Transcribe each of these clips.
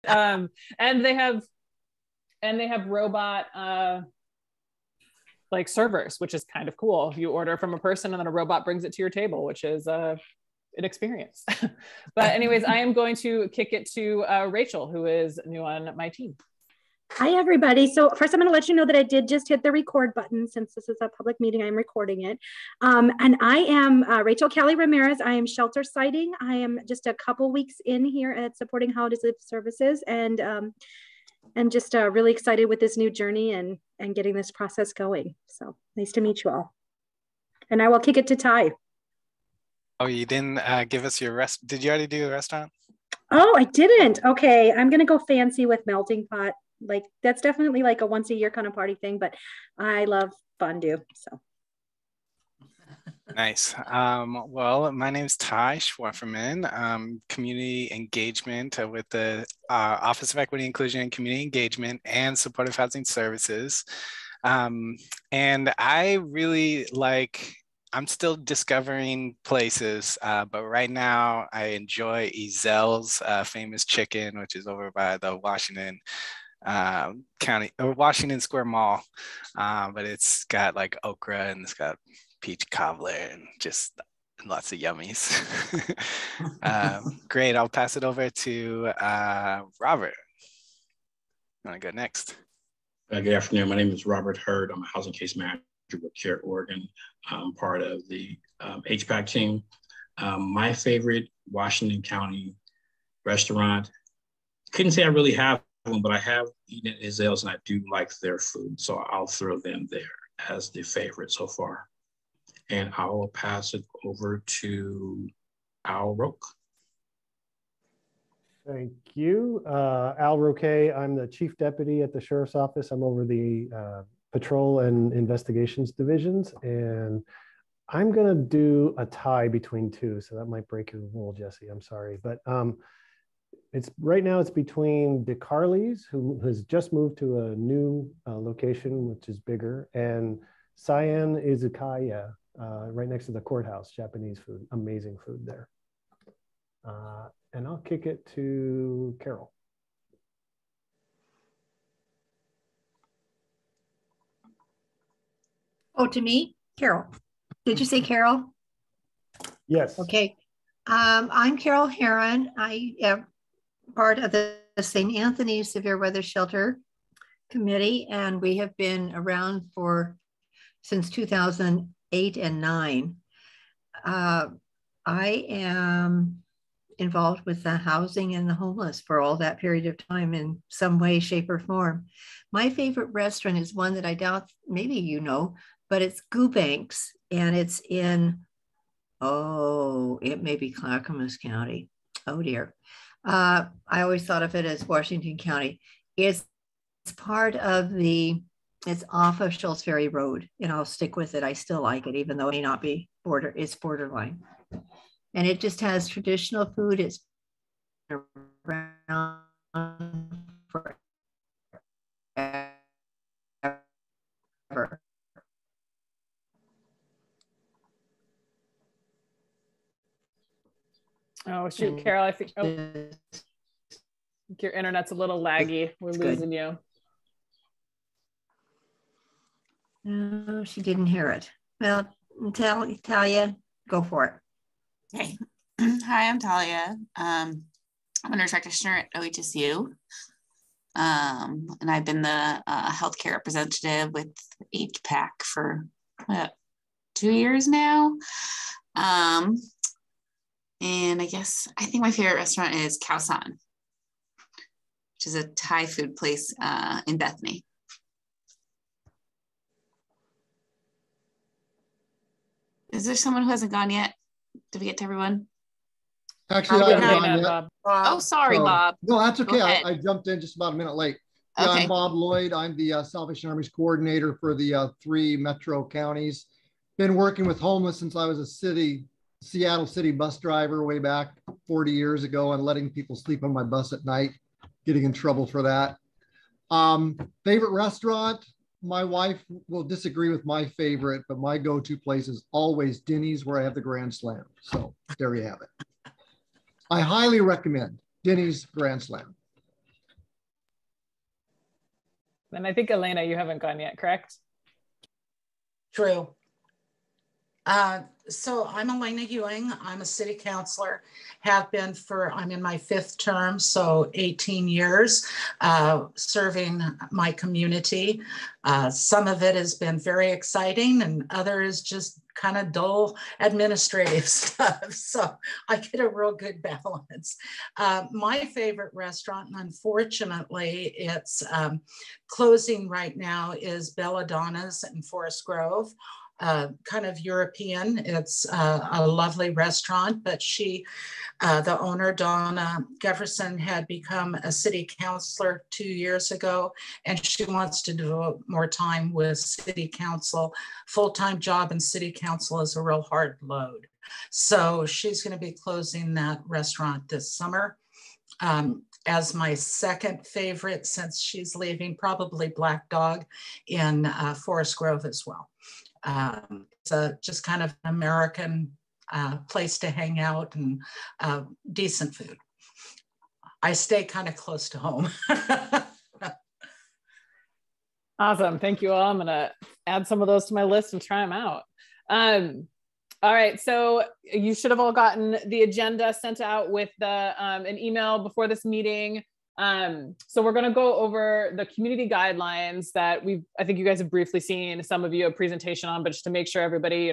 And they have robot like servers, which is kind of cool. You order from a person and then a robot brings it to your table, which is an experience. But anyways, I am going to kick it to Rachel, who is new on my team. Hi, everybody. So first, I'm going to let you know that I did just hit the record button. Since this is a public meeting, I'm recording it. And I am Rachel Kelly Ramirez. I am shelter siting. I am just a couple weeks in here at supporting Holidays of Services, and I'm just really excited with this new journey and getting this process going. So nice to meet you all. And I will kick it to Ty. Oh, you didn't give us your rest. Did you already do a restaurant? Oh, I didn't. Okay, I'm going to go fancy with melting pot. Like that's definitely like a once a year kind of party thing, but I love fondue. So nice. Well, my name is Ty Schwafferman, community engagement with the Office of Equity, Inclusion, and Community Engagement and Supportive Housing Services. And I really I'm still discovering places, but right now I enjoy Ezel's famous chicken, which is over by the Washington County or Washington Square Mall, but it's got like okra and it's got peach cobbler and just lots of yummies. Great, I'll pass it over to Robert. You want to go next? Good afternoon. My name is Robert Hurd. I'm a housing case manager with Care Oregon. I'm part of the HPAC team. My favorite Washington County restaurant, couldn't say I really have one, but I have eaten at Ezel's and I do like their food. So I'll throw them there as the favorite so far. And I will pass it over to Al Roque. Thank you. Al Roque, I'm the Chief Deputy at the Sheriff's Office. I'm over the Patrol and Investigations divisions, and I'm gonna do a tie between two, so that might break your rule, Jesse, I'm sorry. But it's right now it's between DeCarli's, who has just moved to a new location, which is bigger, and Cyan Izakaya, right next to the courthouse, Japanese food, amazing food there. And I'll kick it to Carol. Oh, to me? Carol. Did you say Carol? Yes. Okay. I'm Carol Heron. I am part of the St. Anthony Severe Weather Shelter Committee, and we have been around since 2008 and 9. I am involved with the housing and the homeless for all that period of time in some way, shape, or form. My favorite restaurant is one that I doubt maybe you know, but it's Goobanks, and it's in, it may be Clackamas County. Oh dear. I always thought of it as Washington County. It's part of it's off of Schultz Ferry Road, and I'll stick with it. I still like it, even though it may not be it's borderline. And it just has traditional food. It's around forever. Oh shoot, Carol, I think your internet's a little laggy. We're losing you. No, she didn't hear it. Well, Talia, go for it. Okay. Hi, I'm Talia. I'm a nurse practitioner at OHSU. And I've been the healthcare representative with HPAC for 2 years now. And I think my favorite restaurant is Khao San, which is a Thai food place in Bethany. Is there someone who hasn't gone yet? Did we get to everyone? Actually, I haven't gone yet. Bob. Oh, sorry, Bob. No, that's okay. I jumped in just about a minute late. Yeah, okay. I'm Bob Lloyd. I'm the Salvation Army's coordinator for the 3 metro counties. Been working with homeless since I was a Seattle City bus driver way back 40 years ago, and letting people sleep on my bus at night, getting in trouble for that. Favorite restaurant? My wife will disagree with my favorite, but my go-to place is always Denny's, where I have the Grand Slam. So there you have it. I highly recommend Denny's Grand Slam. And I think, Elena, you haven't gone yet, correct? True. So I'm Elena Ewing. I'm a city councilor, have been I'm in my 5th term, so 18 years serving my community. Some of it has been very exciting and other is just kind of dull administrative stuff. So I get a real good balance. My favorite restaurant, and unfortunately it's closing right now, is Belladonna's in Forest Grove. Kind of European. It's a lovely restaurant, but the owner, Donna Jefferson, had become a city councilor 2 years ago, and she wants to devote more time with city council. Full-time job in city council is a real hard load. So she's going to be closing that restaurant this summer. As my second favorite, since she's leaving, probably Black Dog in Forest Grove as well. It's just kind of an American place to hang out and decent food. I stay kind of close to home. Awesome. Thank you all. I'm going to add some of those to my list and try them out. All right. So you should have all gotten the agenda sent out with an email before this meeting. So we're going to go over the community guidelines that I think you guys have briefly seen some of you a presentation on, but just to make sure everybody,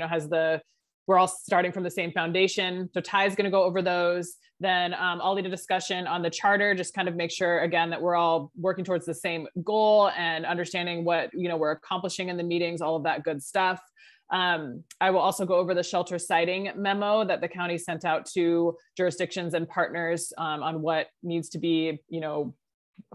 we're all starting from the same foundation. So Ty's going to go over those. Then I'll lead a discussion on the charter, just kind of make sure again that we're all working towards the same goal and understanding what, we're accomplishing in the meetings, all of that good stuff. I will also go over the shelter siting memo that the county sent out to jurisdictions and partners on what needs to be,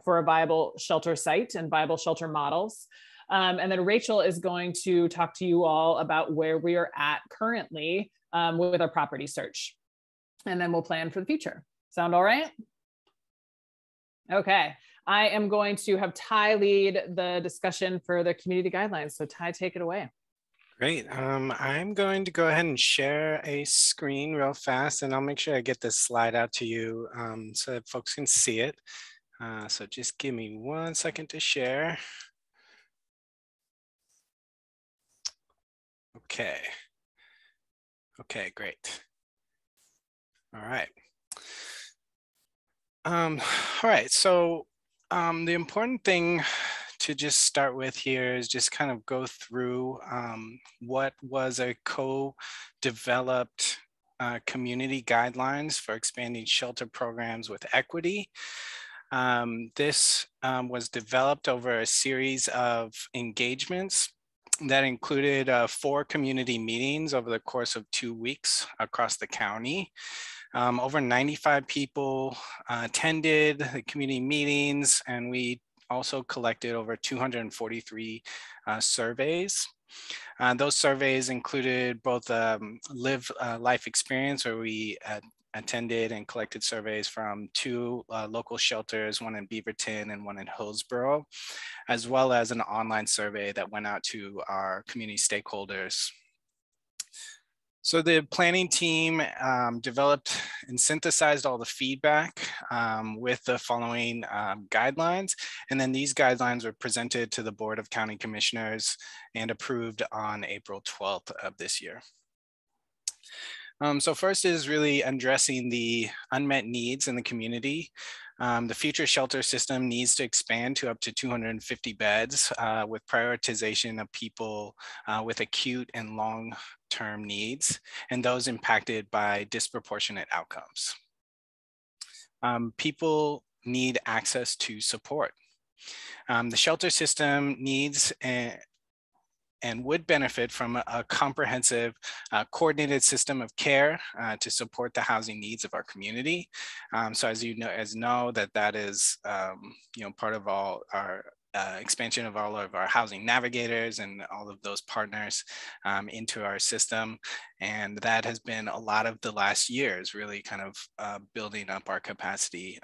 for a viable shelter site and viable shelter models. And then Rachel is going to talk to you all about where we are at currently with our property search. And then we'll plan for the future. Sound all right? Okay. I am going to have Ty lead the discussion for the community guidelines. So Ty, take it away. Great. I'm going to go ahead and share a screen real fast, and I'll make sure I get this slide out to you so that folks can see it. So just give me 1 second to share. Okay. Okay, great. All right. All right, so the important thing to just start with here is just kind of go through what was a co-developed community guidelines for expanding shelter programs with equity. This was developed over a series of engagements that included 4 community meetings over the course of 2 weeks across the county. Over 95 people attended the community meetings, and we also collected over 243 surveys. Those surveys included both live life experience, where we attended and collected surveys from 2 local shelters, one in Beaverton and one in Hillsborough, as well as an online survey that went out to our community stakeholders. So the planning team developed and synthesized all the feedback with the following guidelines. And then these guidelines were presented to the Board of County Commissioners and approved on April 12th of this year. So first is really addressing the unmet needs in the community. The future shelter system needs to expand to up to 250 beds with prioritization of people with acute and long-term needs and those impacted by disproportionate outcomes. People need access to support. The shelter system needs and would benefit from a comprehensive coordinated system of care to support the housing needs of our community. So as you know that is part of all our expansion of all of our housing navigators and all of those partners into our system. And that has been a lot of the last years, really kind of building up our capacity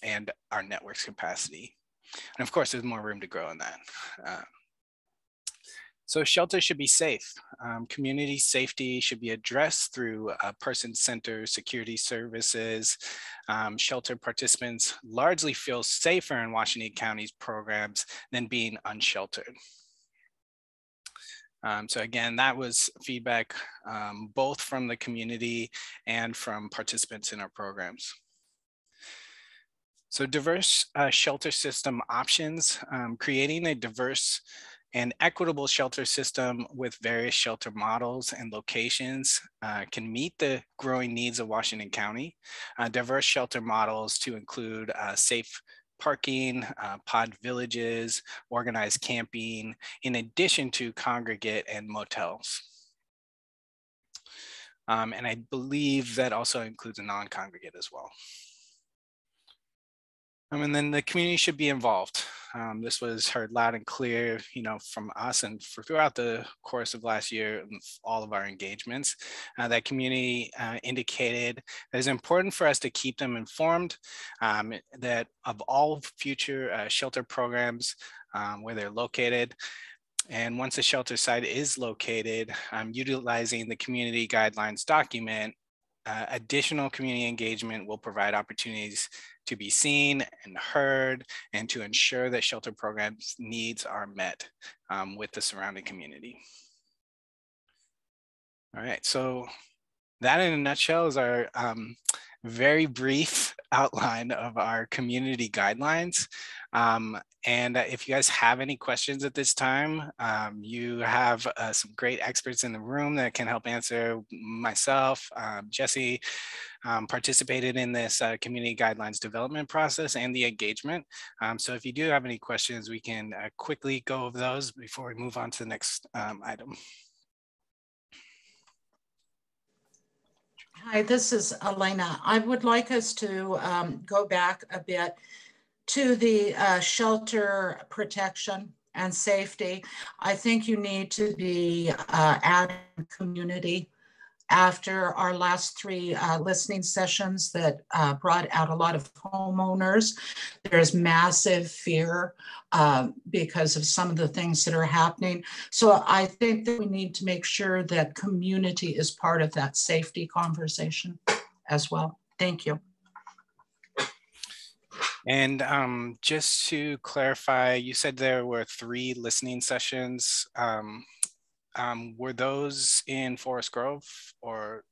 and our network's capacity. And of course, there's more room to grow in that. So shelters should be safe. Community safety should be addressed through person-centered security services. Shelter participants largely feel safer in Washington County's programs than being unsheltered. So again, that was feedback both from the community and from participants in our programs. So diverse shelter system options, creating a diverse and equitable shelter system with various shelter models and locations can meet the growing needs of Washington County. Diverse shelter models to include safe parking, pod villages, organized camping, in addition to congregate and motels. And I believe that also includes a non-congregate as well. And then the community should be involved. This was heard loud and clear, from us and throughout the course of last year, all of our engagements, that community indicated that it's important for us to keep them informed, that of all future shelter programs, where they're located. And once a shelter site is located, utilizing the community guidelines document, additional community engagement will provide opportunities to be seen and heard and to ensure that shelter programs needs are met with the surrounding community. All right, so that in a nutshell is our very brief outline of our community guidelines. And if you guys have any questions at this time, you have some great experts in the room that can help answer. Myself, Jesse, participated in this community guidelines development process and the engagement. So if you do have any questions, we can quickly go over those before we move on to the next item. Hi, this is Elena. I would like us to go back a bit to the shelter protection and safety. I think you need to be adding community. After our last 3 listening sessions that brought out a lot of homeowners, there's massive fear because of some of the things that are happening. So I think that we need to make sure that community is part of that safety conversation as well. Thank you. And just to clarify, you said there were 3 listening sessions. Were those in Forest Grove or?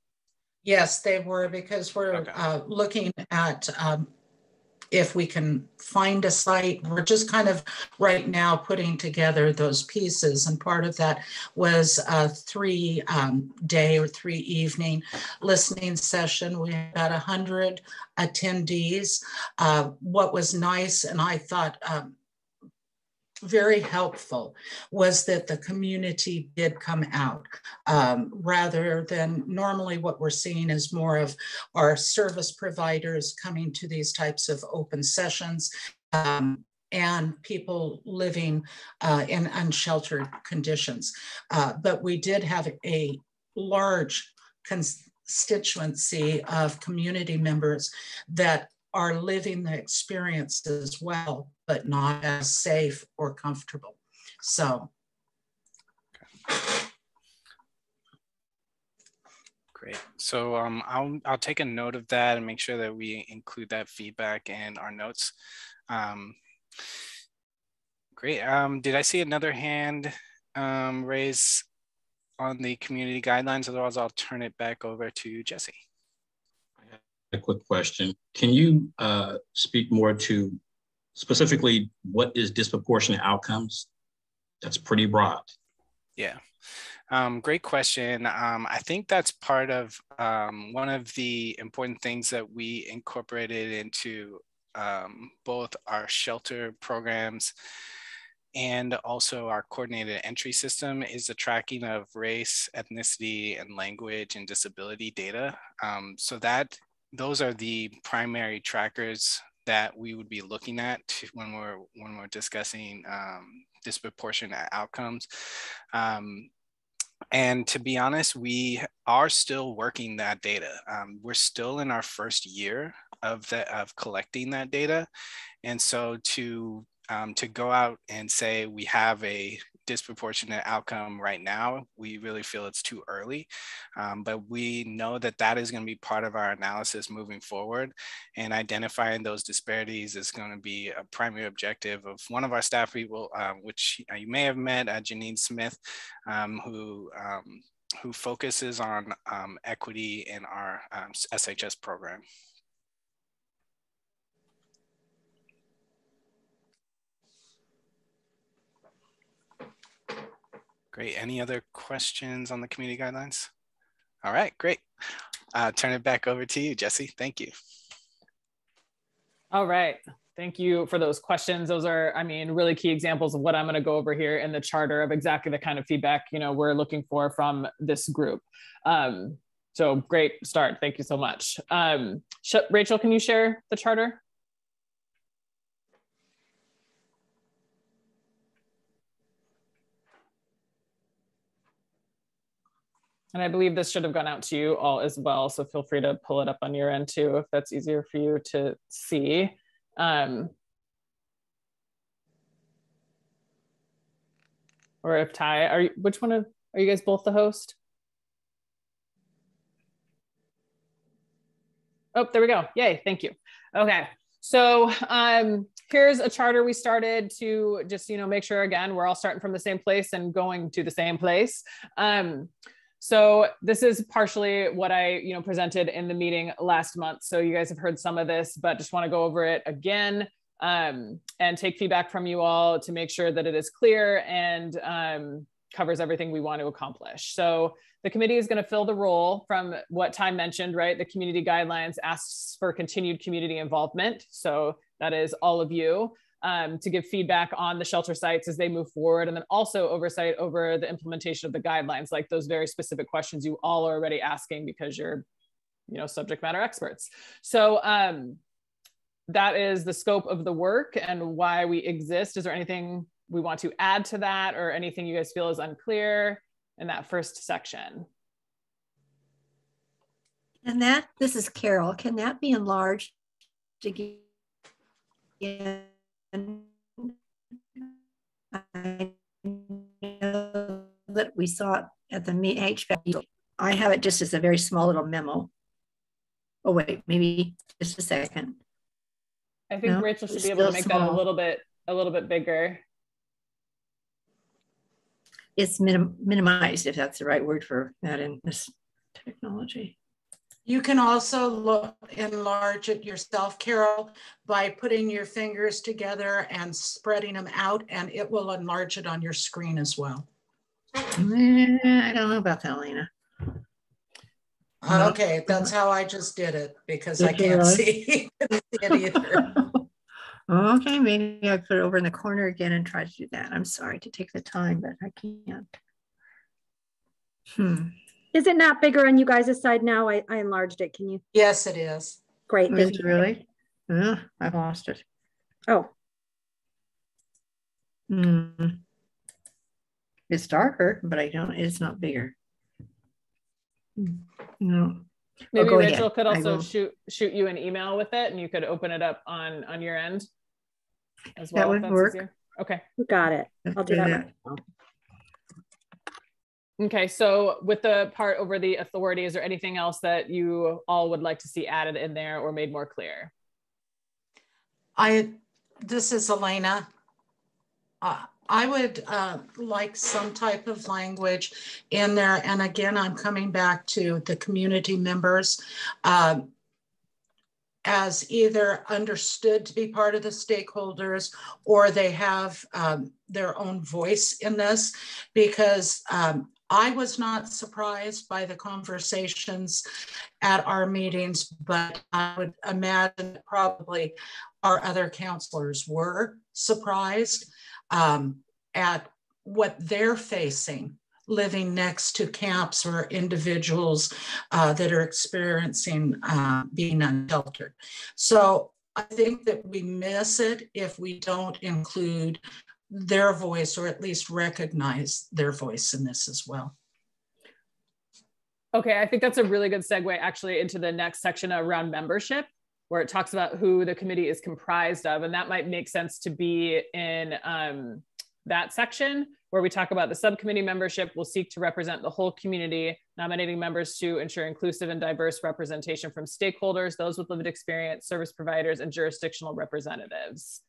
Yes, they were, because we're looking at if we can find a site. We're just kind of right now putting together those pieces. And part of that was a 3-day or 3-evening listening session. We had about 100 attendees. What was nice, and I thought very helpful, was that the community did come out rather than normally what we're seeing is more of our service providers coming to these types of open sessions and people living in unsheltered conditions. But we did have a large constituency of community members that are living the experience as well, but not as safe or comfortable. So. Great. So I'll take a note of that and make sure that we include that feedback in our notes. Great. Did I see another hand raised on the community guidelines? Otherwise, I'll turn it back over to Jesse. A quick question. Can you speak more to specifically what is disproportionate outcomes? That's pretty broad. Yeah, great question. I think that's part of one of the important things that we incorporated into both our shelter programs and also our coordinated entry system is the tracking of race, ethnicity, and language and disability data. So that those are the primary trackers that we would be looking at when we're discussing disproportionate outcomes. And to be honest, we are still working that data. We're still in our first year of collecting that data, and so to go out and say we have a disproportionate outcome right now. We really feel it's too early, but we know that that is going to be part of our analysis moving forward, and identifying those disparities is going to be a primary objective of one of our staff people, which you may have met, Janine Smith, who focuses on equity in our SHS program. Great. Any other questions on the community guidelines? All right, great. Turn it back over to you, Jesse. Thank you. All right. Thank you for those questions. Those are, I mean, really key examples of what I'm going to go over here in the charter of exactly the kind of feedback, you know, we're looking for from this group. So great start. Thank you so much. Rachel, can you share the charter? And I believe this should have gone out to you all as well. So feel free to pull it up on your end too, if that's easier for you to see. Or if Ty, are you guys both the host? Oh, there we go. Yay, thank you. Okay, so here's a charter we started to just, you know, make sure, again, we're all starting from the same place and going to the same place. So this is partially what I, you know, presented in the meeting last month. So you guys have heard some of this, but just want to go over it again and take feedback from you all to make sure that it is clear and covers everything we want to accomplish. So the committee is going to fill the role from what Ty mentioned, right? The community guidelines asks for continued community involvement. So that is all of you. To give feedback on the shelter sites as they move forward, and then also oversight over the implementation of the guidelines, like those very specific questions you all are already asking because you're, you know, subject matter experts. So that is the scope of the work and why we exist. Is there anything we want to add to that, or anything you guys feel is unclear in that first section? And this is Carol. Can that be enlarged again? I know that we saw it at the HPAC. I have it just as a very small little memo. Oh wait, maybe just a second. I think Rachel should be able to make that a little bit bigger. It's minimized, if that's the right word for that in this technology. You can also enlarge it yourself, Carol, by putting your fingers together and spreading them out, and it will enlarge it on your screen as well. I don't know about that, Lena. Okay, that's how I just did it because I can't see it either. Okay, maybe I put it over in the corner again and try to do that. I'm sorry to take the time, but I can't. Is it not bigger on you guys' side now? I enlarged it. Can you? Yes, it is. Great. Is it really? I've lost it. Oh. It's darker, but it's not bigger. No. Maybe Rachel could also shoot you an email with it, and you could open it up on your end as well. That would work. Easier. Okay. Got it. I'll do that right now. Okay, so with the part over the authority, is there anything else that you all would like to see added in there or made more clear? This is Elena. I would like some type of language in there. And again, I'm coming back to the community members as either understood to be part of the stakeholders, or they have their own voice in this, because I was not surprised by the conversations at our meetings, but I would imagine probably our other counselors were surprised at what they're facing living next to camps or individuals that are experiencing being unsheltered. So I think that we miss it if we don't include their voice, or at least recognize their voice in this as well. Okay, I think that's a really good segue actually into the next section around membership, where it talks about who the committee is comprised of, and that might make sense to be in that section where we talk about the subcommittee membership will seek to represent the whole community, nominating members to ensure inclusive and diverse representation from stakeholders, those with lived experience, service providers, and jurisdictional representatives.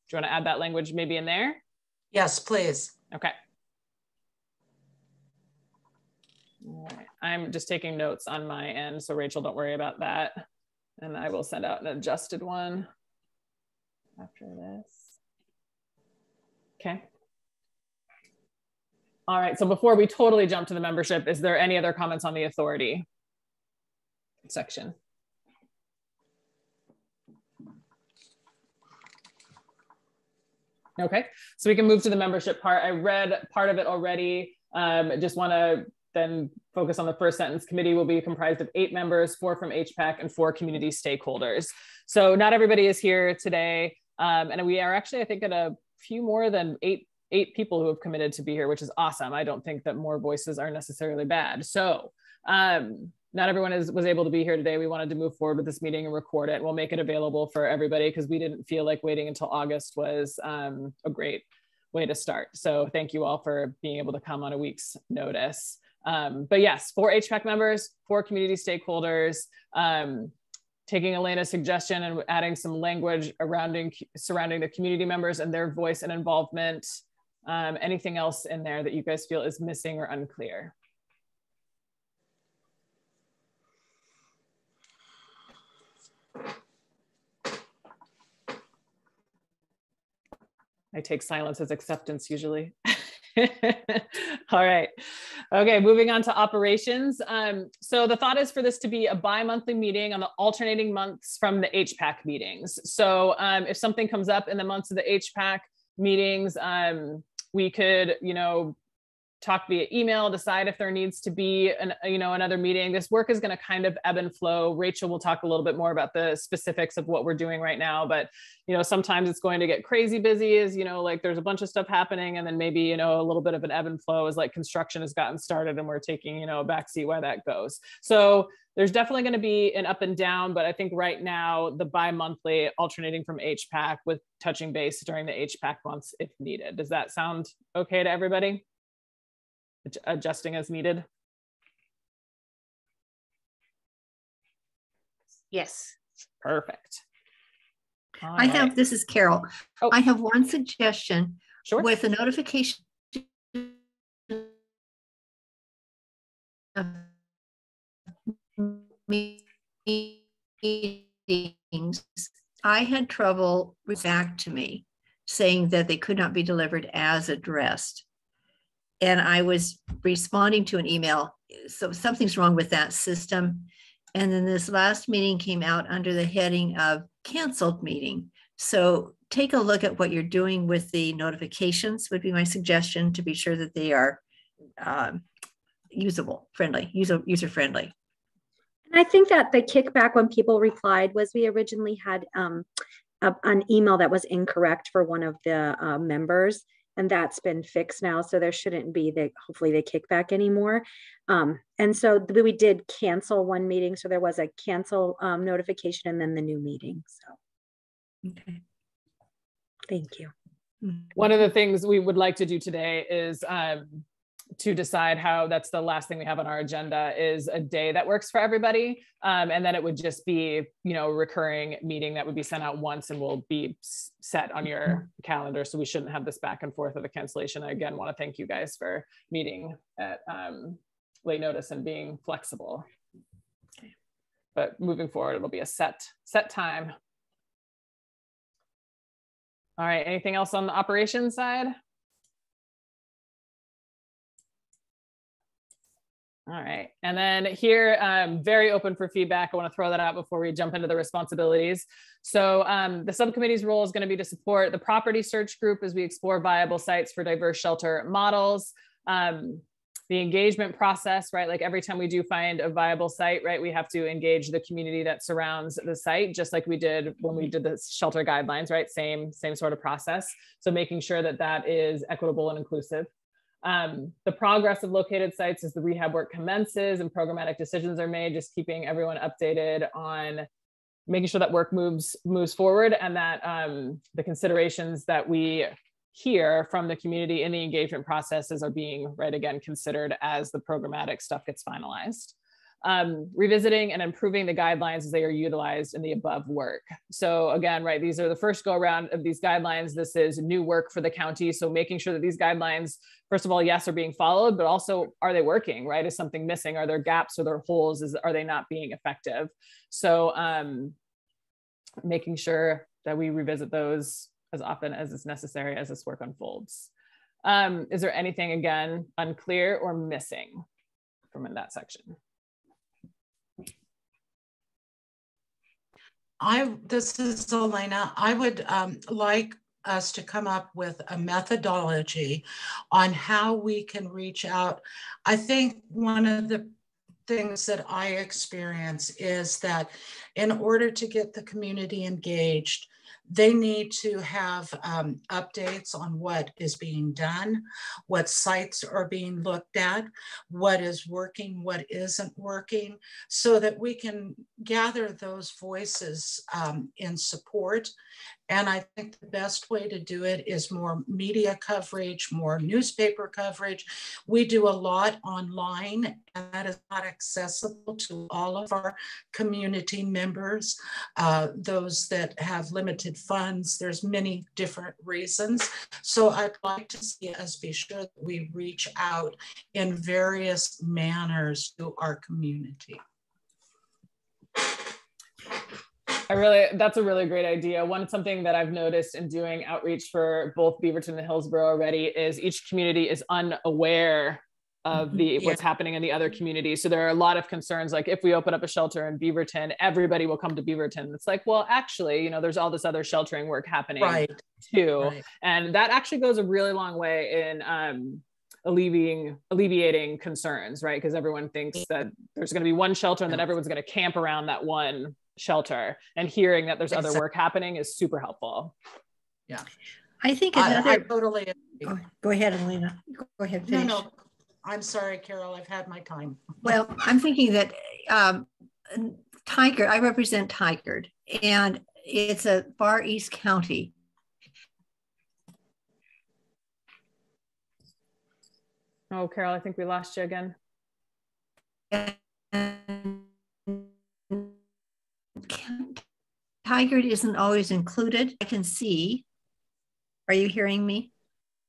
Do you want to add that language maybe in there? Yes, please. Okay. All right. I'm just taking notes on my end, so Rachel, don't worry about that. And I will send out an adjusted one after this. Okay. All right, so before we totally jump to the membership, is there any other comments on the authority section? Okay, so we can move to the membership part. I read part of it already. Just want to then focus on the first sentence. Committee will be comprised of 8 members, 4 from HPAC and 4 community stakeholders. So not everybody is here today. And we are actually, I think, at a few more than eight people who have committed to be here, which is awesome. I don't think that more voices are necessarily bad. So not everyone was able to be here today. We wanted to move forward with this meeting and record it. We'll make it available for everybody because we didn't feel like waiting until August was a great way to start. So thank you all for being able to come on a week's notice. But yes, 4 HPAC members, 4 community stakeholders, taking Elena's suggestion and adding some language surrounding the community members and their voice and involvement. Anything else in there that you guys feel is missing or unclear? I take silence as acceptance usually. All right. Okay, moving on to operations. So the thought is for this to be a bi-monthly meeting on the alternating months from the HPAC meetings. So if something comes up in the months of the HPAC meetings, we could, talk via email, decide if there needs to be another meeting. This work is going to kind of ebb and flow. Rachel will talk a little bit more about the specifics of what we're doing right now, but sometimes it's going to get crazy busy as like there's a bunch of stuff happening, and then maybe a little bit of an ebb and flow as like construction has gotten started and we're taking a backseat while that goes. So there's definitely going to be an up and down, but I think right now the bi-monthly alternating from HPAC with touching base during the HPAC months if needed. Does that sound okay to everybody? Adjusting as needed? Yes. Perfect. This is Carol. Oh. I have one suggestion. Sure. With the notification of meetings, I had trouble back to me saying that they could not be delivered as addressed. And I was responding to an email. So something's wrong with that system. And then this last meeting came out under the heading of canceled meeting. So take a look at what you're doing with the notifications would be my suggestion, to be sure that they are user friendly. And I think that the kickback when people replied was we originally had an email that was incorrect for one of the members. And that's been fixed now. So there shouldn't be hopefully the kickback anymore. And so we did cancel one meeting. So there was a cancel notification and then the new meeting. So, okay. Thank you. One of the things we would like to do today is to decide how, that's the last thing we have on our agenda, is a day that works for everybody. And then it would just be, a recurring meeting that would be sent out once and will be set on your calendar. So we shouldn't have this back and forth of a cancellation. I again want to thank you guys for meeting at late notice and being flexible. But moving forward, it'll be a set time. All right, anything else on the operations side? All right, and then here, very open for feedback. I want to throw that out before we jump into the responsibilities. So the subcommittee's role is going to be to support the property search group as we explore viable sites for diverse shelter models. The engagement process, right? Like every time we do find a viable site, right, we have to engage the community that surrounds the site, just like we did when we did the shelter guidelines, right? Same sort of process. So making sure that that is equitable and inclusive. The progress of located sites as the rehab work commences and programmatic decisions are made, just keeping everyone updated on making sure that work moves forward, and that the considerations that we hear from the community in the engagement processes are being, right, again, considered as the programmatic stuff gets finalized. Revisiting and improving the guidelines as they are utilized in the above work. So again, right, these are the first go around of these guidelines. This is new work for the county. So making sure that these guidelines, first of all, yes, are being followed, but also, are they working, right? Is something missing? Are there gaps or there holes? Are they not being effective? So making sure that we revisit those as often as is necessary as this work unfolds. Is there anything, again, unclear or missing from in that section? This is Elena. I would like us to come up with a methodology on how we can reach out. I think one of the things that I experience is that in order to get the community engaged, they need to have updates on what is being done, what sites are being looked at, what is working, what isn't working, so that we can gather those voices in support. And I think the best way to do it is more media coverage, more newspaper coverage. We do a lot online, and that is not accessible to all of our community members, those that have limited funds. There's many different reasons. So I'd like to see us be sure that we reach out in various manners to our community. That's a really great idea. Something that I've noticed in doing outreach for both Beaverton and Hillsborough already is each community is unaware of what's happening in the other communities. So there are a lot of concerns, like if we open up a shelter in Beaverton, everybody will come to Beaverton. It's like, well, actually, there's all this other sheltering work happening too. Right. And that actually goes a really long way in alleviating concerns, right? Because everyone thinks that there's going to be one shelter and then everyone's going to camp around that one shelter, and hearing that there's other work happening is super helpful. Yeah, I think another. I totally agree. Go ahead, Elena. Go ahead. Finish. No, I'm sorry, Carol. I've had my time. Well, I'm thinking that Tigard. I represent Tigard, and it's a Far East County. Oh, Carol, I think we lost you again. Tigard isn't always included. I can see. Are you hearing me?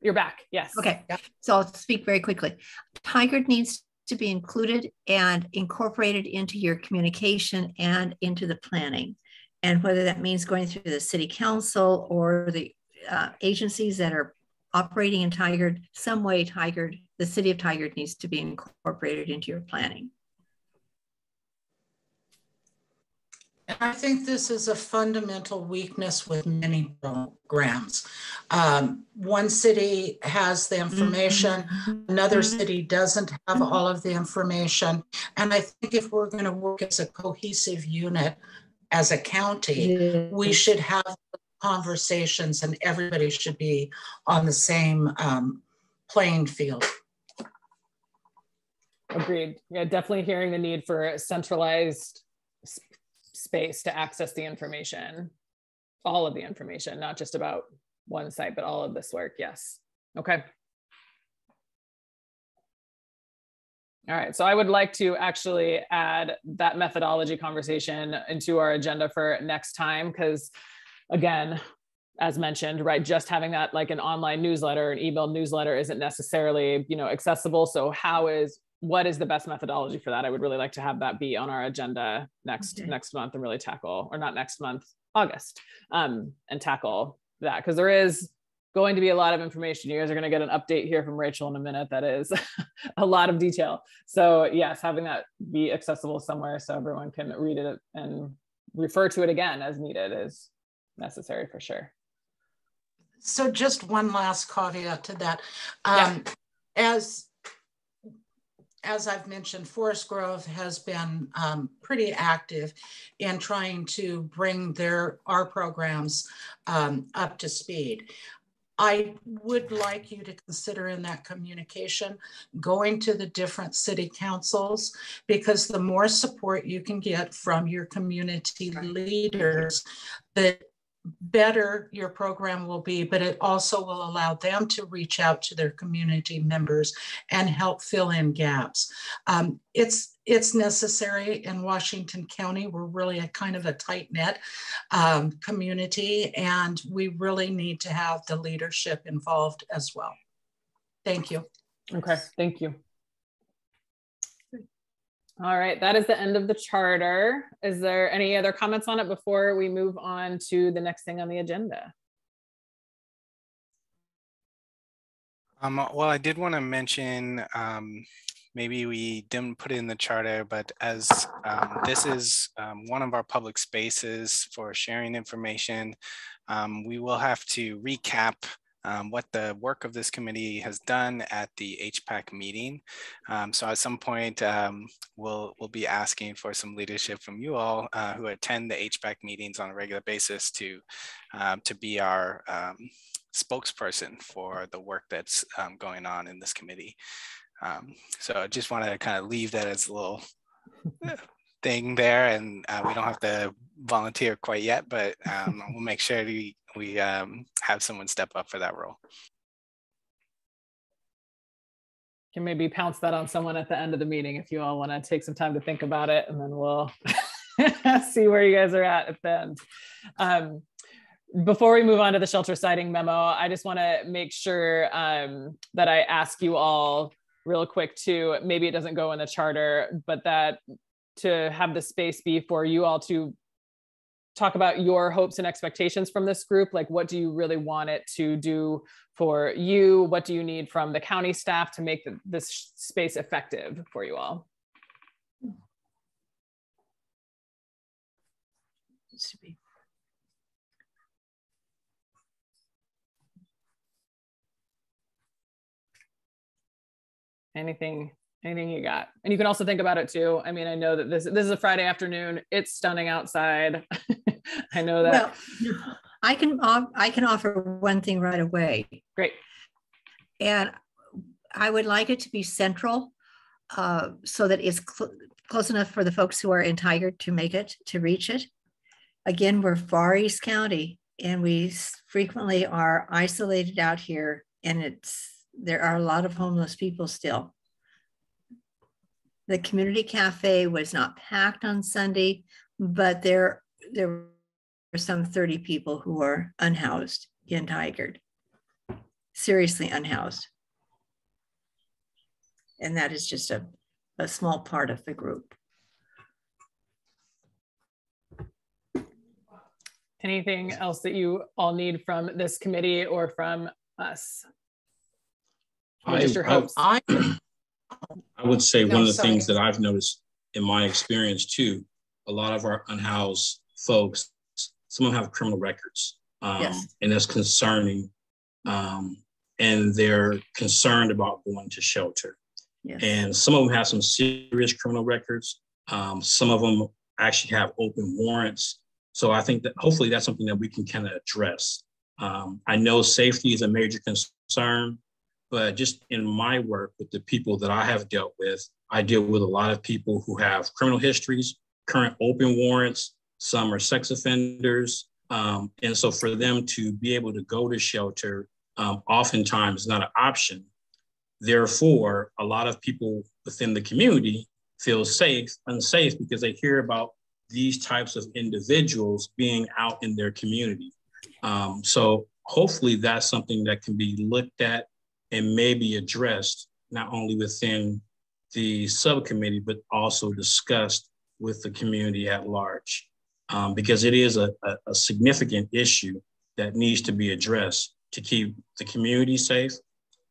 You're back. Yes. Okay. So I'll speak very quickly. Tigard needs to be included and incorporated into your communication and into the planning. And whether that means going through the city council or the agencies that are operating in Tigard, some way the city of Tigard needs to be incorporated into your planning. And I think this is a fundamental weakness with many programs. One city has the information, another city doesn't have all of the information. And I think if we're going to work as a cohesive unit as a county, we should have conversations and everybody should be on the same playing field. Agreed. Yeah, definitely hearing the need for centralized space to access the information, all of the information, not just about one site, but all of this work. Yes. Okay. All right. So I would like to actually add that methodology conversation into our agenda for next time, because again, as mentioned, right, just having that like an online newsletter, an email newsletter isn't necessarily, accessible. So what is the best methodology for that? I would really like to have that be on our agenda next month and really tackle, or not next month, August, and tackle that, because there is going to be a lot of information. You guys are going to get an update here from Rachel in a minute. That is a lot of detail. So yes, having that be accessible somewhere so everyone can read it and refer to it again as needed is necessary for sure. So just one last caveat to that. As I've mentioned, Forest Grove has been pretty active in trying to bring our programs up to speed. I would like you to consider in that communication going to the different city councils, because the more support you can get from your community leaders, that better your program will be, but it also will allow them to reach out to their community members and help fill in gaps. It's necessary in Washington County. We're really a kind of a tight-knit community, and we really need to have the leadership involved as well. Thank you. Okay, thank you. All right, that is the end of the charter. Is there any other comments on it before we move on to the next thing on the agenda? Well, I did want to mention, maybe we didn't put it in the charter, but as this is one of our public spaces for sharing information, we will have to recap what the work of this committee has done at the HPAC meeting. So at some point, we'll be asking for some leadership from you all who attend the HPAC meetings on a regular basis to be our spokesperson for the work that's going on in this committee. So I just want to kind of leave that as a little thing there, and we don't have to volunteer quite yet, but we'll make sure we have someone step up for that role. Can maybe pounce that on someone at the end of the meeting if you all want to take some time to think about it, and then we'll see where you guys are at the end. Before we move on to the shelter siting memo, I just want to make sure that I ask you all real quick too, maybe it doesn't go in the charter, but that to have the space be for you all to talk about your hopes and expectations from this group. Like, what do you really want it to do for you? What do you need from the county staff to make this space effective for you all? Anything you got? And you can also think about it too. I mean, I know that this is a Friday afternoon. It's stunning outside. I know that. Well, I can offer one thing right away. Great. And I would like it to be central so that it's close enough for the folks who are in Tigard to reach it. Again, we're far East County, and we frequently are isolated out here, and there are a lot of homeless people still. The community cafe was not packed on Sunday, but there were some 30 people who are unhoused in Tigard, seriously unhoused. And that is just a small part of the group. Anything else that you all need from this committee or from us? Just your hopes. I would say one of the things that I've noticed in my experience too, a lot of our unhoused folks, some of them have criminal records, yes. And that's concerning. And they're concerned about going to shelter. Yes. And some of them have some serious criminal records. Some of them actually have open warrants. So I think that hopefully that's something that we can kind of address. I know safety is a major concern, but just in my work with the people that I have dealt with, I deal with a lot of people who have criminal histories, current open warrants, some are sex offenders. And so for them to be able to go to shelter, oftentimes is not an option. Therefore, a lot of people within the community feel unsafe because they hear about these types of individuals being out in their community. So hopefully that's something that can be looked at and maybe addressed not only within the subcommittee, but also discussed with the community at large, because it is a significant issue that needs to be addressed to keep the community safe,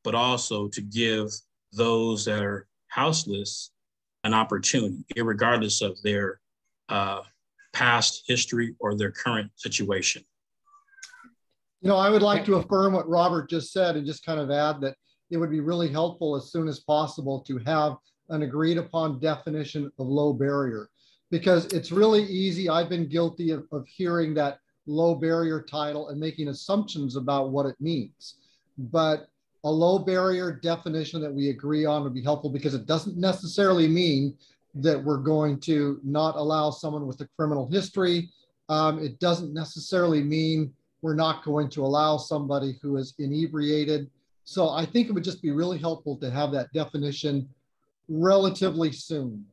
but also to give those that are houseless an opportunity, regardless of their past history or their current situation. You know, I would like to affirm what Robert just said and just kind of add that it would be really helpful as soon as possible to have an agreed upon definition of low barrier, because it's really easy. I've been guilty of hearing that low barrier title and making assumptions about what it means. But a low barrier definition that we agree on would be helpful, because it doesn't necessarily mean that we're going to not allow someone with a criminal history It doesn't necessarily mean we're not going to allow somebody who is inebriated. So I think it would just be really helpful to have that definition relatively soon.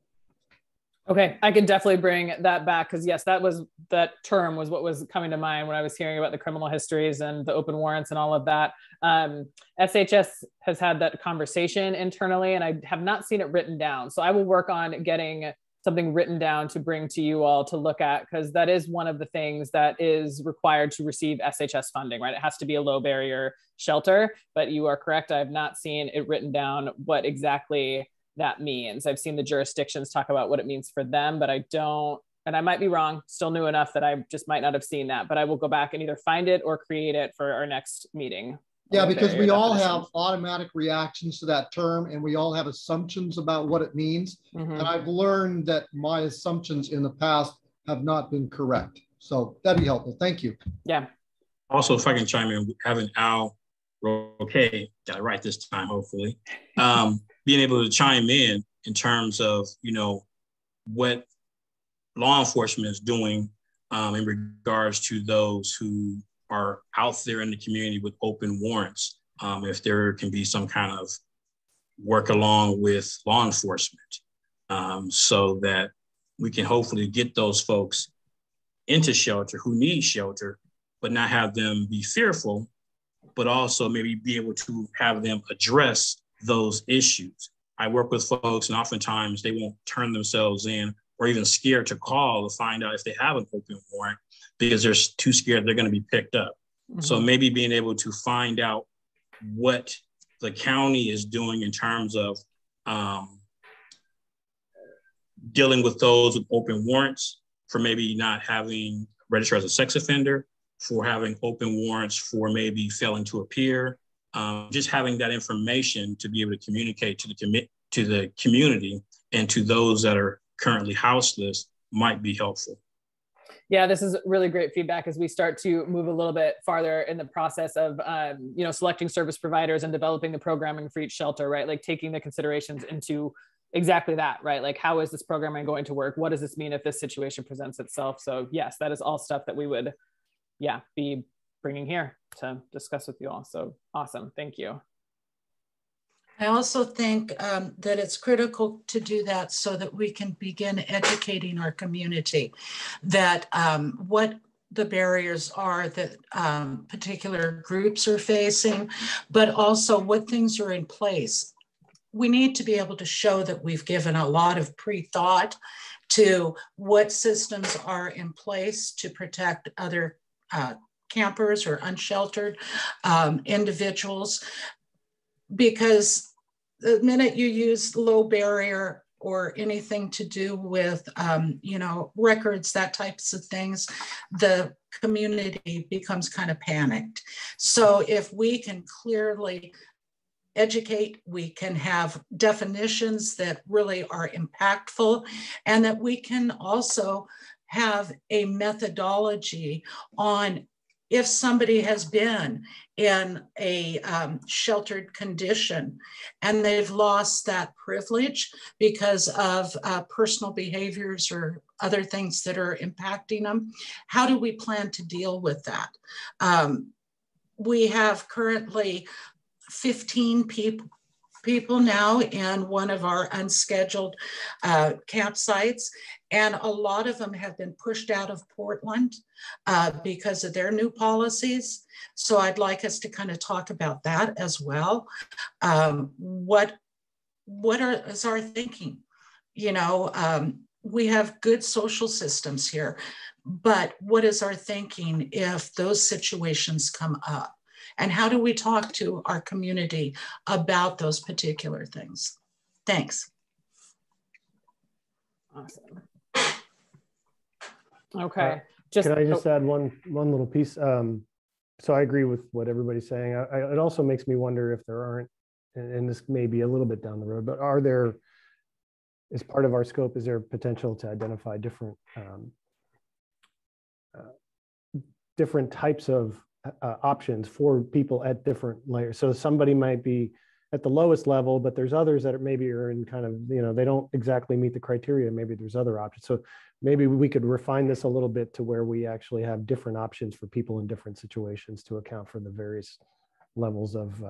Okay, I can definitely bring that back because yes, that term was what was coming to mind when I was hearing about the criminal histories and the open warrants and all of that. SHS has had that conversation internally, and I have not seen it written down. So I will work on getting something written down to bring to you all to look at, because that is one of the things that is required to receive SHS funding, right? It has to be a low barrier shelter, but you are correct. I have not seen it written down what exactly that means. I've seen the jurisdictions talk about what it means for them, but I don't, and I might be wrong, still new enough that I just might not have seen that, but I will go back and either find it or create it for our next meeting. Yeah, because we all have automatic reactions to that term and we all have assumptions about what it means. And I've learned that my assumptions in the past have not been correct. So that'd be helpful. Thank you. Yeah. Also, if I can chime in, having Al Roque, got it right this time, hopefully, being able to chime in terms of, you know, what law enforcement is doing in regards to those who are out there in the community with open warrants, if there can be some kind of work along with law enforcement, so that we can hopefully get those folks into shelter who need shelter, but not have them be fearful, but also maybe be able to have them address those issues. I work with folks and oftentimes they won't turn themselves in or even scared to call to find out if they have an open warrant because they're too scared they're going to be picked up. So maybe being able to find out what the county is doing in terms of dealing with those with open warrants, for maybe not having registered as a sex offender, for having open warrants for maybe failing to appear, just having that information to be able to communicate to the community and to those that are currently houseless might be helpful. Yeah, this is really great feedback as we start to move a little bit farther in the process of, you know, selecting service providers and developing the programming for each shelter, right? Like taking the considerations into exactly that, right? Like, how is this programming going to work? What does this mean if this situation presents itself? So yes, that is all stuff that we would, yeah, be bringing here to discuss with you all. So awesome, thank you. I also think that it's critical to do that so that we can begin educating our community that what the barriers are that particular groups are facing, but also what things are in place. We need to be able to show that we've given a lot of pre-thought to what systems are in place to protect other campers or unsheltered individuals. Because the minute you use low barrier or anything to do with, you know, records, that types of things, the community becomes kind of panicked. So if we can clearly educate, we can have definitions that really are impactful, and that we can also have a methodology on if somebody has been in a sheltered condition and they've lost that privilege because of personal behaviors or other things that are impacting them, how do we plan to deal with that? We have currently 15 people now in one of our unscheduled campsites, and a lot of them have been pushed out of Portland because of their new policies. So I'd like us to kind of talk about that as well. What is our thinking? You know, we have good social systems here, but what is our thinking if those situations come up? And how do we talk to our community about those particular things? Thanks. Awesome. Okay. Can I just add one little piece? So I agree with what everybody's saying. It also makes me wonder if there aren't, and this may be a little bit down the road, but are there, as part of our scope, is there potential to identify different different types of options for people at different layers? So somebody might be at the lowest level, but there's others that maybe are in kind of, you know, they don't exactly meet the criteria. Maybe there's other options. So maybe we could refine this a little bit to where we actually have different options for people in different situations to account for the various levels of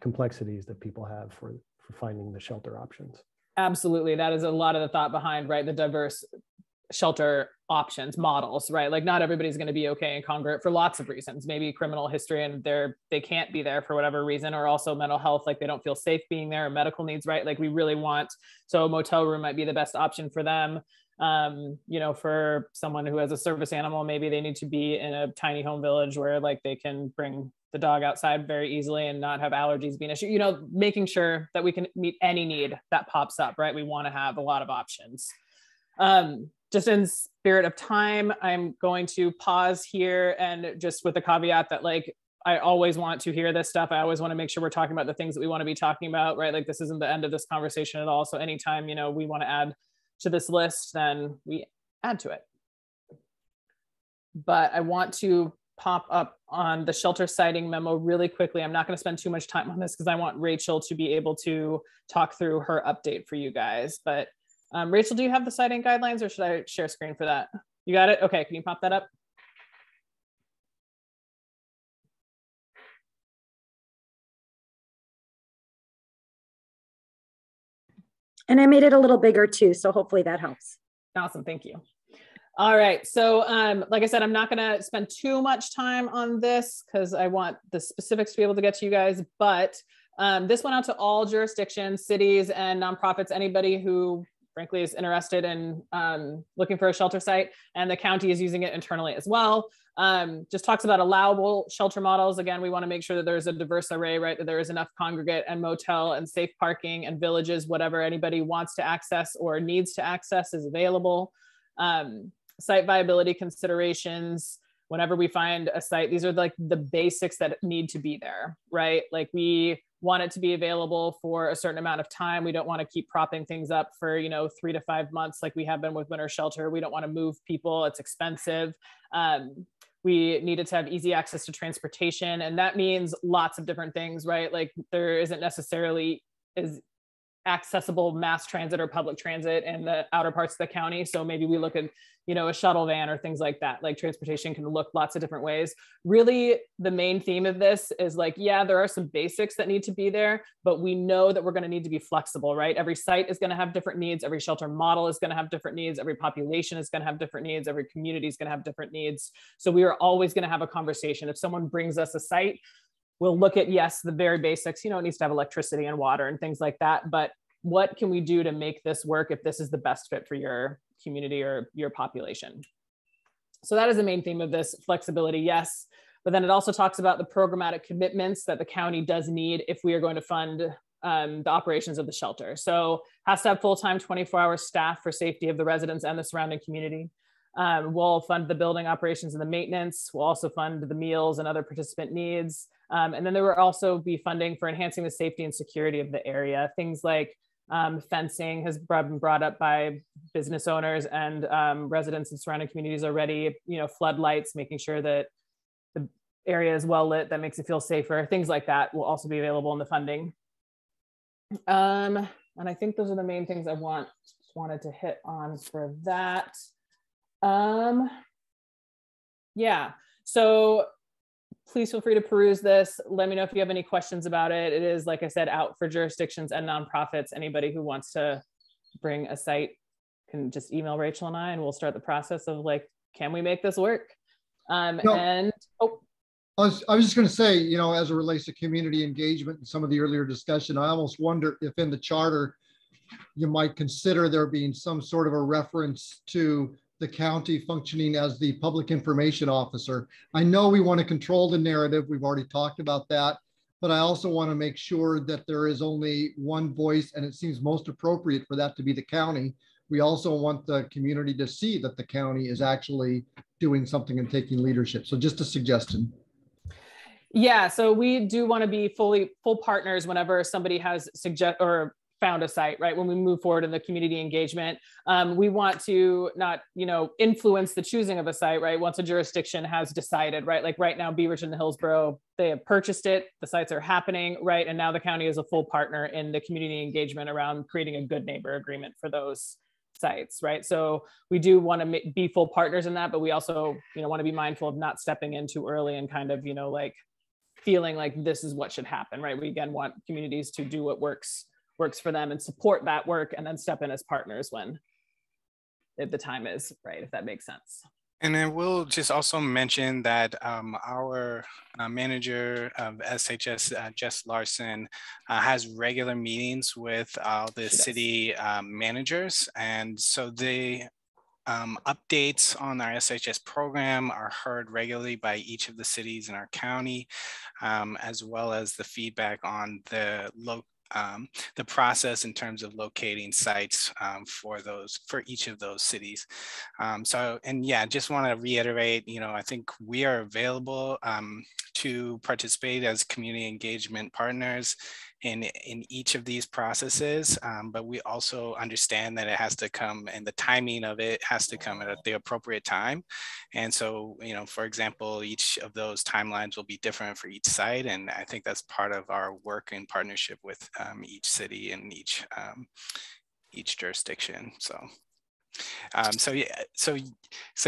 complexities that people have for finding the shelter options. Absolutely. That is a lot of the thought behind, right, the diverse shelter options models, right? Like not everybody's going to be okay and congruent for lots of reasons, maybe criminal history and they can't be there for whatever reason, or also mental health, like they don't feel safe being there, or medical needs, right? Like we really want, so a motel room might be the best option for them. You know, for someone who has a service animal, maybe they need to be in a tiny home village where like they can bring the dog outside very easily and not have allergies be an issue, you know, making sure that we can meet any need that pops up, right? We want to have a lot of options. Just in spirit of time, I'm going to pause here, and just with the caveat that like, I always want to hear this stuff. I always want to make sure we're talking about the things that we want to be talking about, right? Like this isn't the end of this conversation at all. So anytime, you know, we want to add to this list, then we add to it. But I want to pop up on the shelter siting memo really quickly. I'm not going to spend too much time on this because I want Rachel to be able to talk through her update for you guys. But Rachel, do you have the siting guidelines, or should I share screen for that? You got it? Okay, can you pop that up? And I made it a little bigger too, so hopefully that helps. Awesome, thank you. All right, so like I said, I'm not gonna spend too much time on this because I want the specifics to be able to get to you guys, but this went out to all jurisdictions, cities, and nonprofits, anybody who frankly is interested in looking for a shelter site, and the county is using it internally as well. Just talks about allowable shelter models. Again, we want to make sure that there's a diverse array, right? That there is enough congregate and motel and safe parking and villages, whatever anybody wants to access or needs to access is available. Site viability considerations. Whenever we find a site, these are like the basics that need to be there, right? Like we want it to be available for a certain amount of time. We don't want to keep propping things up for, you know, 3 to 5 months like we have been with winter shelter. We don't want to move people. It's expensive. We needed to have easy access to transportation. And that means lots of different things, right? Like there isn't necessarily as accessible mass transit or public transit in the outer parts of the county. So maybe we look at, you know, a shuttle van or things like that. Like transportation can look lots of different ways. Really, the main theme of this is like, yeah, there are some basics that need to be there, but we know that we're going to need to be flexible, right? Every site is going to have different needs. Every shelter model is going to have different needs. Every population is going to have different needs. Every community is going to have different needs. So we are always going to have a conversation. If someone brings us a site, we'll look at, yes, the very basics, you know, it needs to have electricity and water and things like that. But what can we do to make this work if this is the best fit for your community or your population? So that is the main theme of this, flexibility, yes. But then it also talks about the programmatic commitments that the county does need if we are going to fund the operations of the shelter. So has to have full-time 24-hour staff for safety of the residents and the surrounding community. We'll fund the building operations and the maintenance. We'll also fund the meals and other participant needs. And then there will also be funding for enhancing the safety and security of the area. Things like fencing has been brought up by business owners and residents in surrounding communities already, you know, floodlights, making sure that the area is well lit, that makes it feel safer. Things like that will also be available in the funding. And I think those are the main things I wanted to hit on for that. Yeah, so please feel free to peruse this. Let me know if you have any questions about it. It is, like I said, out for jurisdictions and nonprofits. Anybody who wants to bring a site can just email Rachel and I, and we'll start the process of like, can we make this work? I was just going to say, you know, as it relates to community engagement and some of the earlier discussion, I almost wonder if in the charter, you might consider there being some sort of a reference to the county functioning as the public information officer. I know we want to control the narrative. We've already talked about that, but I also want to make sure that there is only one voice, and it seems most appropriate for that to be the county. We also want the community to see that the county is actually doing something and taking leadership. So just a suggestion. Yeah, so we do want to be full partners whenever somebody has found a site, right? When we move forward in the community engagement, we want to not, influence the choosing of a site, right? Once a jurisdiction has decided, right? Like right now, Beaverton and Hillsborough, they have purchased it, the sites are happening, right? And now the county is a full partner in the community engagement around creating a good neighbor agreement for those sites, right? So we do want to be full partners in that, but we also, want to be mindful of not stepping in too early and kind of, like feeling like this is what should happen, right? We again want communities to do what works for them and support that work, and then step in as partners when the time is right, if that makes sense. And then we'll just also mention that our manager of SHS, Jess Larson, has regular meetings with the city managers. And so the updates on our SHS program are heard regularly by each of the cities in our county, as well as the feedback on the process in terms of locating sites for each of those cities. Just want to reiterate, I think we are available to participate as community engagement partners in each of these processes, but we also understand that it has to come, and the timing of it has to come at the appropriate time. And so, for example, each of those timelines will be different for each site. And I think that's part of our work in partnership with each city and each jurisdiction. So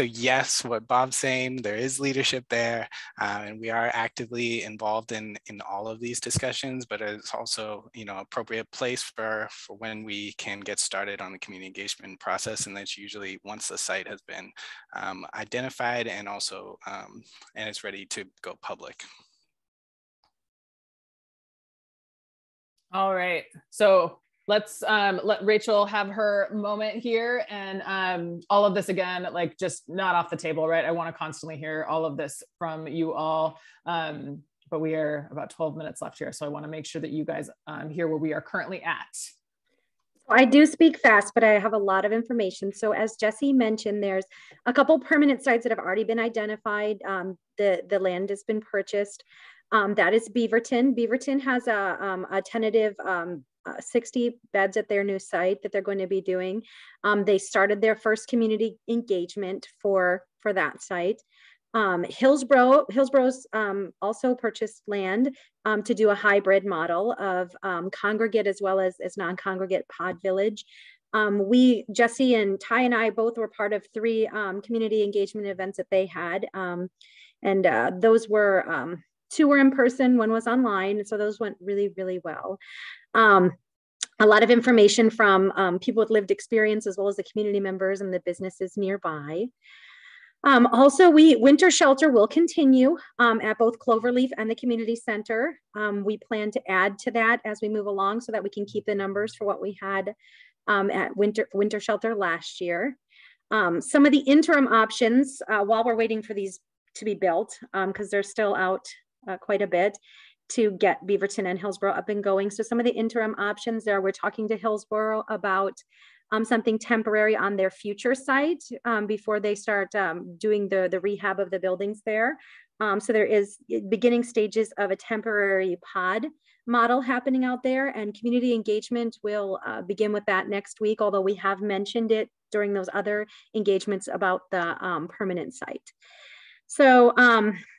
yes, what Bob's saying, there is leadership there, and we are actively involved in all of these discussions, but it's also, appropriate place for when we can get started on the community engagement process. And that's usually once the site has been identified and also, and it's ready to go public. All right, so let's let Rachel have her moment here, and all of this again, like just not off the table, right? I want to constantly hear all of this from you all, but we are about 12 minutes left here, so I want to make sure that you guys hear where we are currently at. I do speak fast, but I have a lot of information. So as Jesse mentioned, there's a couple permanent sites that have already been identified. The land has been purchased. That is Beaverton. Beaverton has a tentative 60 beds at their new site that they're going to be doing. They started their first community engagement for that site. Hillsborough's also purchased land to do a hybrid model of congregate as well as non-congregate pod village. Jesse and Ty and I both were part of 3 community engagement events that they had. And those were, 2 were in person, 1 was online. So those went really, really well. A lot of information from people with lived experience, as well as the community members and the businesses nearby. Also, winter shelter will continue at both Cloverleaf and the community center. We plan to add to that as we move along so that we can keep the numbers for what we had at winter shelter last year. Some of the interim options while we're waiting for these to be built, because they're still out quite a bit to get Beaverton and Hillsborough up and going. So some of the interim options there, we're talking to Hillsborough about something temporary on their future site before they start doing the rehab of the buildings there. So there is beginning stages of a temporary pod model happening out there, and community engagement will begin with that next week, although we have mentioned it during those other engagements about the permanent site. So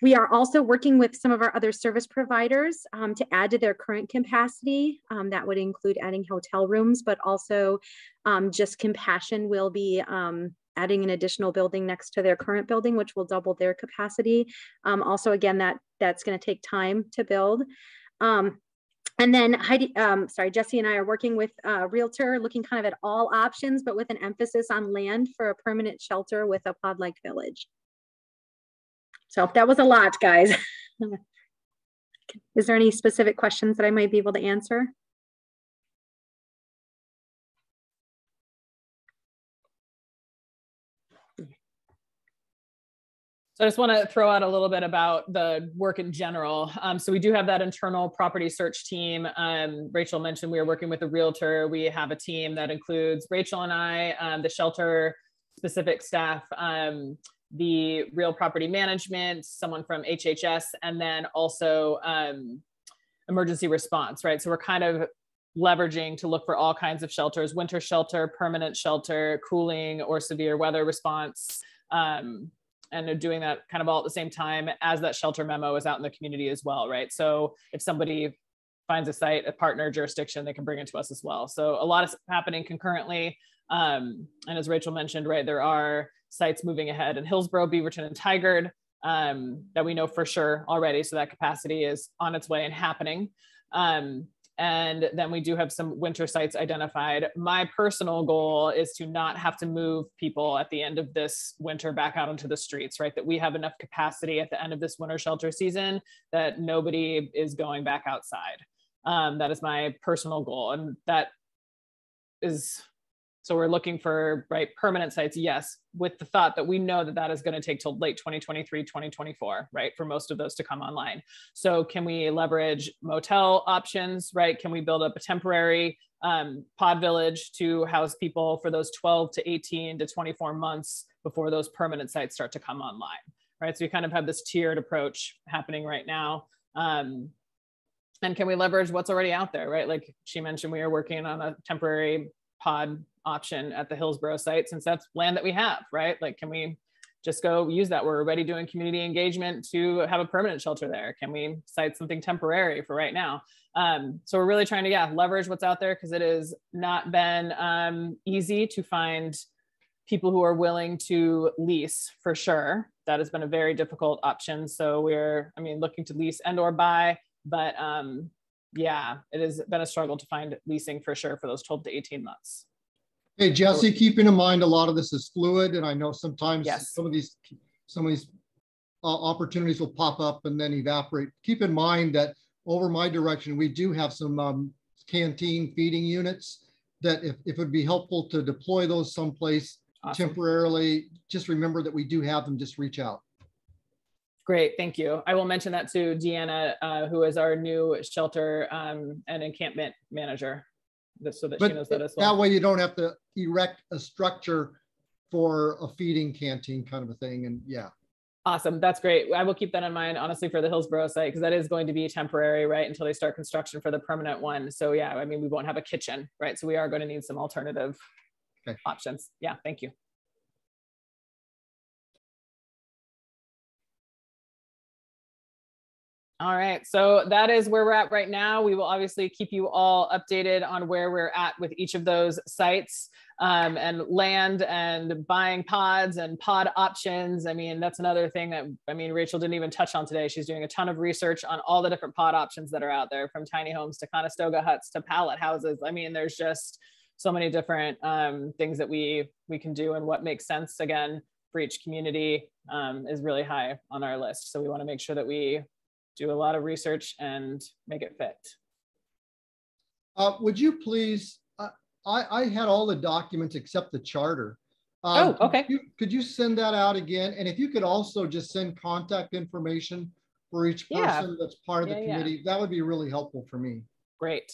we are also working with some of our other service providers to add to their current capacity. That would include adding hotel rooms, but also Just Compassion will be adding an additional building next to their current building, which will double their capacity. Also, again, that's going to take time to build. And then Jesse and I are working with a realtor, looking kind of at all options, but with an emphasis on land for a permanent shelter with a pod-like village. So that was a lot, guys. Is there any specific questions that I might be able to answer? So I just want to throw out a little bit about the work in general. So we do have that internal property search team. Rachel mentioned we are working with a realtor. We have a team that includes Rachel and I, the shelter specific staff, the real property management, someone from HHS, and then also emergency response, right? So we're kind of, leveraging to look for all kinds of shelters, winter shelter, permanent shelter, cooling or severe weather response. And they're doing that kind of all at the same time as that shelter memo is out in the community as well, right? So if somebody finds a site, a partner jurisdiction, they can bring it to us as well. So a lot is happening concurrently. And as Rachel mentioned, right, there are sites moving ahead in Hillsborough, Beaverton, and Tigard that we know for sure already. So that capacity is on its way and happening. And then we do have some winter sites identified. My personal goal is to not have to move people at the end of this winter back out onto the streets, right? That we have enough capacity at the end of this winter shelter season that nobody is going back outside. That is my personal goal. And that is, so we're looking for, right, permanent sites, yes, with the thought that we know that that is going to take till late 2023, 2024, right, for most of those to come online. So can we leverage motel options, right? Can we build up a temporary pod village to house people for those 12 to 18 to 24 months before those permanent sites start to come online, right? So we kind of have this tiered approach happening right now. And can we leverage what's already out there, right? Like she mentioned, we are working on a temporary pod option at the Hillsborough site, since that's land that we have, right? Like, can we just go use that? We're already doing community engagement to have a permanent shelter there. Can we cite something temporary for right now? So we're really trying to, leverage what's out there, because it has not been easy to find people who are willing to lease, for sure. That has been a very difficult option. So we're, looking to lease and or buy, but it has been a struggle to find leasing for sure for those 12 to 18 months. Hey, Jesse, keeping in mind a lot of this is fluid, and I know sometimes some of these opportunities will pop up and then evaporate. Keep in mind that over my direction, we do have some canteen feeding units that if it would be helpful to deploy those someplace temporarily, just remember that we do have them, just reach out. Great, thank you. I will mention that to Deanna, who is our new shelter and encampment manager, so that she knows that as well. That way you don't have to erect a structure for a feeding canteen kind of a thing, and Awesome, that's great. I will keep that in mind, honestly, for the Hillsborough site, because that is going to be temporary, right, until they start construction for the permanent one. So we won't have a kitchen, right? So we are going to need some alternative options. Yeah, thank you. All right, so that is where we're at right now. We will obviously keep you all updated on where we're at with each of those sites and land and buying pods and pod options. That's another thing that, Rachel didn't even touch on today. She's doing a ton of research on all the different pod options that are out there, from tiny homes to Conestoga huts to pallet houses. There's just so many different things that we can do, and what makes sense, again, for each community is really high on our list. So we want to make sure that we do a lot of research and make it fit. Would you please, I had all the documents except the charter. Okay. Could you send that out again? And if you could also just send contact information for each person that's part of the committee, that would be really helpful for me. Great.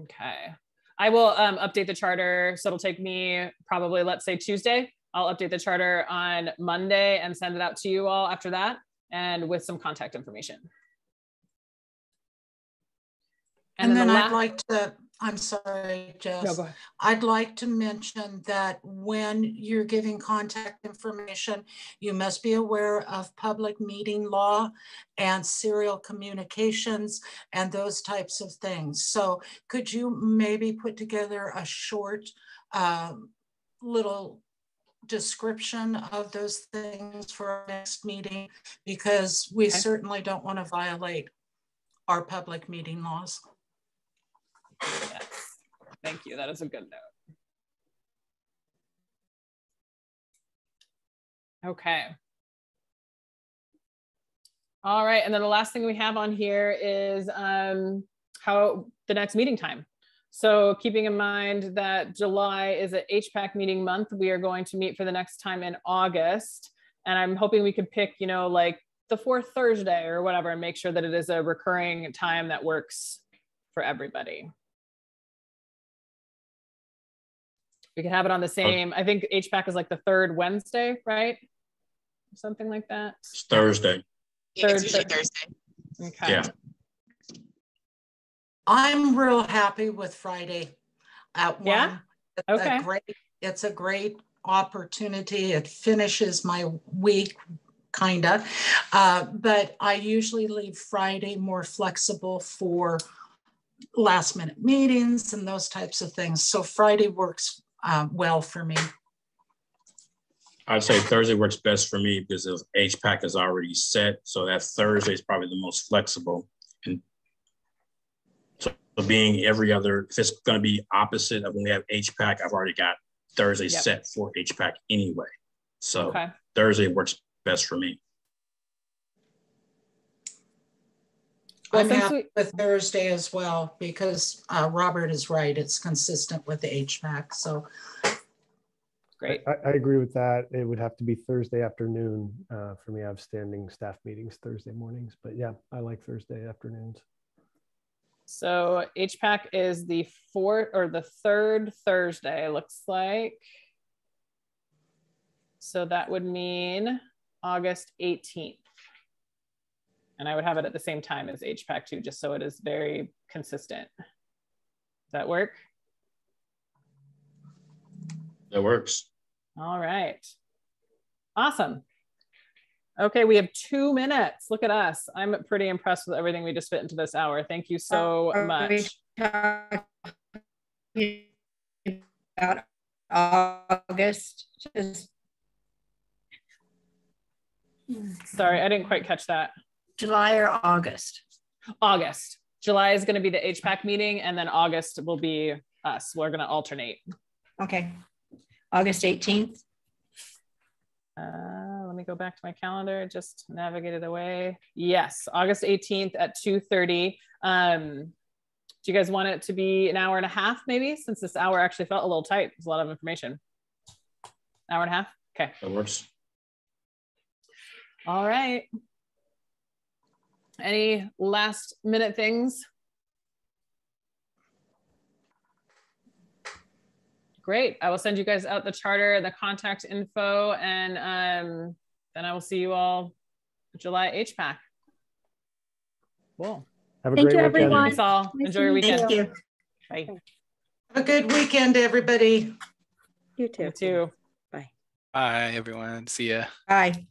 Okay. I will update the charter. So it'll take me probably, let's say Tuesday. I'll update the charter on Monday and send it out to you all after that, and with some contact information. And then I'd like to, I'm sorry, Jess. No, go ahead. I'd like to mention that when you're giving contact information, you must be aware of public meeting law and serial communications and those types of things. So could you maybe put together a short little description of those things for our next meeting, because we certainly don't want to violate our public meeting laws. Yes. Thank you. That is a good note. Okay. All right. And then the last thing we have on here is how the next meeting time. So keeping in mind that July is an HPAC meeting month, we are going to meet for the next time in August. And I'm hoping we could pick, like the fourth Thursday or whatever, and make sure that it is a recurring time that works for everybody. We can have it on the same, I think HPAC is like the third Wednesday, right? Something like that. It's Thursday. Yeah, it's usually Thursday. Okay. Yeah. I'm real happy with Friday at 1. Yeah? Okay. It's a great opportunity. It finishes my week, kind of. But I usually leave Friday more flexible for last minute meetings and those types of things. So Friday works well for me. I'd say Thursday works best for me because the HPAC is already set. So that Thursday is probably the most flexible. And so being every other, if it's going to be opposite of when we have HPAC, I've already got Thursday set for HPAC anyway. So Thursday works best for me. I'm happy with Thursday as well because Robert is right. It's consistent with the HPAC. So great. I agree with that. It would have to be Thursday afternoon for me. I have standing staff meetings Thursday mornings, but yeah, I like Thursday afternoons. So HPAC is the 4th or the 3rd Thursday, looks like. So that would mean August 18th. And I would have it at the same time as HPAC too, just so it is very consistent. Does that work? That works. All right. Awesome. Okay, we have 2 minutes. Look at us. I'm pretty impressed with everything we just fit into this hour. Thank you so much. About August. Sorry, I didn't quite catch that. July or August? August. July is going to be the HPAC meeting, and then August will be us. We're going to alternate. Okay. August 18th. Let me go back to my calendar. Just navigate it away. Yes, August 18th at 2:30. Do you guys want it to be an hour and a half, maybe? Since this hour actually felt a little tight. There's a lot of information. Hour and a half? Okay. That works. All right. Any last minute things? Great. I will send you guys out the charter, the contact info, and then I will see you all July HPAC. Cool. Have a great weekend. Everyone. Thanks all. Enjoy your weekend. Thank you. Bye. Have a good weekend, everybody. You too. You too. Bye, everyone. See ya. Bye.